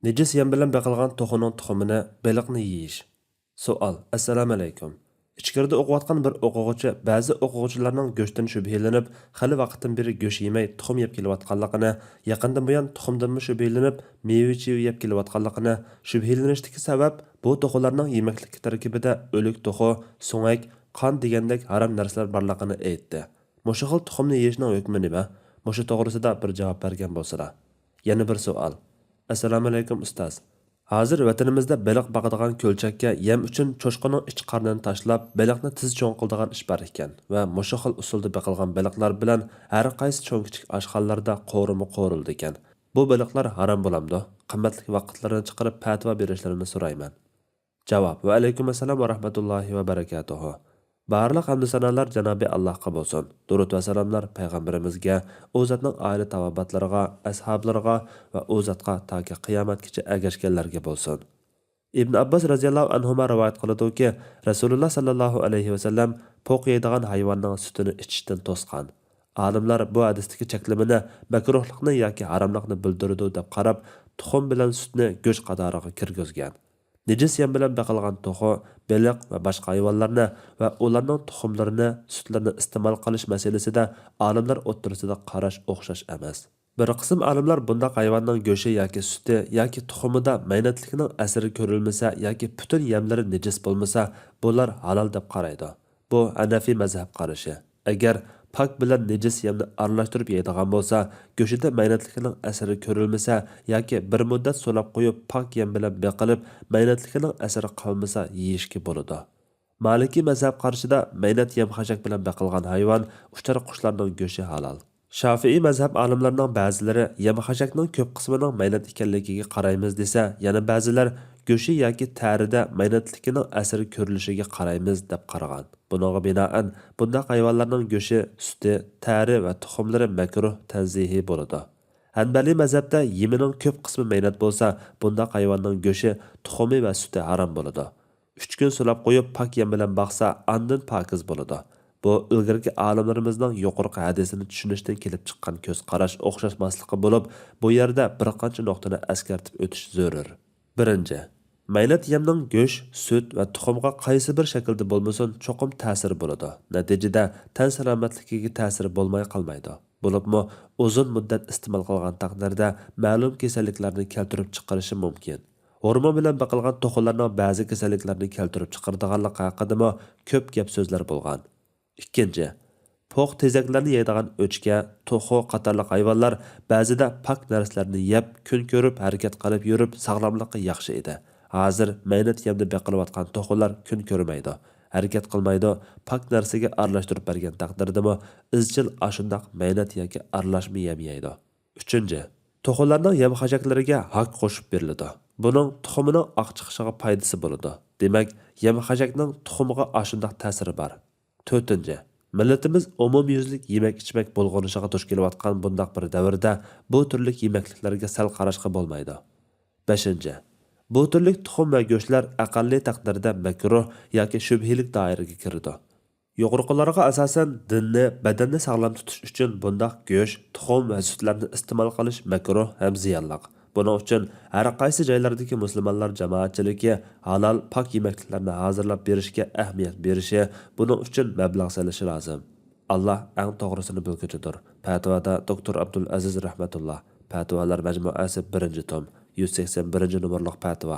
Necis yem bilan beqilgan to'xuning tuxumini baliqni yeyish. Savol. Assalomu alaykum. Ichkarida o'qiyotgan bir o'quvchi ba'zi o'quvchilarning go'shtdan shubhalanib, hali vaqtdan beri go'sht yemay tuxum yeb kelayotganligini, yaqindan buyon tuxumdanmi shubhalanib, meva-cheva yeb kelayotganligini, shubhalanishdagi sabab bu to'xularning yemeklik tarkibida o'lik to'xu, so'ngak, qon degandek harom narsalar borligini aytdi. Mushu xil tuxumni yeyishning hukmi nima? Mushu to'g'risida bir javob bergan bo'lsa-da. Yana bir savol. Assalomu alaykum ustoz. Hozir vatanimizda baliq boqadigan ko'lchakka yem uchun cho'chqaning ich qornini tashlab, baliqni tiz cho'ng qiladigan ish bor ekan va mushu xil usulda boqilgan baliqlar bilan har qaysi cho'ng-kichik oshxonalarda qo'rimi qo'rildi ekan. Bu baliqlar harom bo'lamdi. Qimmatli vaqtlarini chiqarib fatvo berishlarini so'rayman. Javob: Va alaykum assalom va rahmatullohi va barakatuh. Barliq hamd sanolar Janobi Allohga bo'lsin. Durud va salomlar payg'ambarimizga, u zotning oila tavobatlariga, ashablariga va u zotga toki qiyomatgacha ergashganlarga bo'lsin. Ibn Abbos radhiyallohu anhu rivoyat qiladi-ki, Rasululloh sallallohu alayhi va sallam po'q yeydigan hayvonning sutini ichishdan to'sgan. Olimlar bu hadisdagi cheklimini makruhlikni yoki haromlikni bildiradi deb qarab, tuxum bilan sutni go'sht qatoriga kirgizgan. Necis yem bilan beqilgan to'xu, baliq va boshqa hayvonlarni va ularning tuxumlarini, sutlarini iste'mol qilish masalasida olimlar o'rtasida qarash o'xshash emas. Bir qism olimlar bundaq hayvonning go'shti yoki suti yoki tuxumida maynatlikning asari ko'rilmasa yoki butun yemlari necis bo'lmasa, bular halol deb qaraydi. Bu Hanafi mazhab qarashi. Agar pak bilan necis yemni aralashtirib yeydigan bo'lsa, go'shtida maynatlikning asari ko'rilmasa yoki bir muddat so'lab qo'yib pak yem bilan beqilib, maynatlikning asari qolmasa yeyishga bo'ladi. Maliki mazhab qarshida maynat yem xashak bilan beqilgan hayvon, uchar qushlarning go'shti halol. Shafi'i mazhab olimlarining ba'zilari yem xashakning ko'p qismining maynat ekanligiga qaraymiz desa, yana ba'zilar go'shti yoki tarida maynatligining asari ko'rilishiga qaraymiz deb qaragan. Bunga binoan bundaq hayvonlarning go'shti, suti, tari va tuxumlari makruh tanzihi bo'ladi. Hanbali mazhabda yemining ko'p qismi maynat bo'lsa, bundaq hayvonning go'shti, tuxumi va suti harom bo'ladi. 3 kun sulab qo'yib pak yem bilan baqsa, andin pokiz bo'ladi. Bu ilgirki olimlarimizning yuqorqi hadisini tushunishdan kelib chiqqan ko'z qarash o'xshashmasligi bo'lib, bu yerda bir qancha nuqtani eskartib o'tish zarur. Birinchi, maynat yemning go'sht, sut va tuxumga qaysi bir shaklda bo'lmasin cho'qim ta'sir bo'ladi. Natijada tan salomatligiga ta'sir bo'lmay qolmaydi. Bo'libmi, uzun muddat iste'mol qilgan taqdirda ma'lum kasalliklarni keltirib chiqarishi mumkin. Hormon bilan baqilgan to'xularning ba'zi kasalliklarni keltirib chiqaradiganligi haqida ko'p gap so'zlar bo'lgan. Ikkinchi, po'q tezaklarni yeydigan o'chka, to'xu qatorliq hayvonlar ba'zida pak narsalarni yeb, kun ko'rib, harakat qilib yurib, sog'lomlikqa yaxshi edi. Hozir maynat yemda beqilayotgan to'xular kun ko'rmaydi, harakat qilmaydi, pak narsaga aralashtirib bergan taqdirdami izchil ashundoq maynat yoki aralashma yem yeydi. Uchinchi, to'xularning yem xajaklariga haq qo'shib beriladi. Buning tuxumining oq chiqishiga foydasi bo'ladi. Demak, yem xajakning tuxumiga ashundoq ta'siri bor. To'rtinchi, millatimiz umumyuzlik yemak-ichmak bo'lg'onishiga duch kelayotgan bundaq bir davrda bu turli yemekliklarga sal qarashga bo'lmaydi. Beshinchi, bu turli tuxum va go'shtlar aqalli taqdirda makruh yoki shubhilik doiraga kiradi. Yuqoriqilarga asosan dinni, badanni sog'lom tutish uchun bundaq go'sht, tuxum va sutlarni iste'mol qilish makruh ham ziyonli. Buning uchun har qaysi joylardagi musulmonlar jamoatchiligi halol pak yemekliklarni hozirlab berishga ahamiyat berishi, buning uchun mablag' solishi lozim. Alloh eng to'g'risini bilguchidir. Fatvoda Dr. Abdul Aziz rahmatulloh. Fatvolar majmuasi 1-tom, 181 nomerlik fatvo.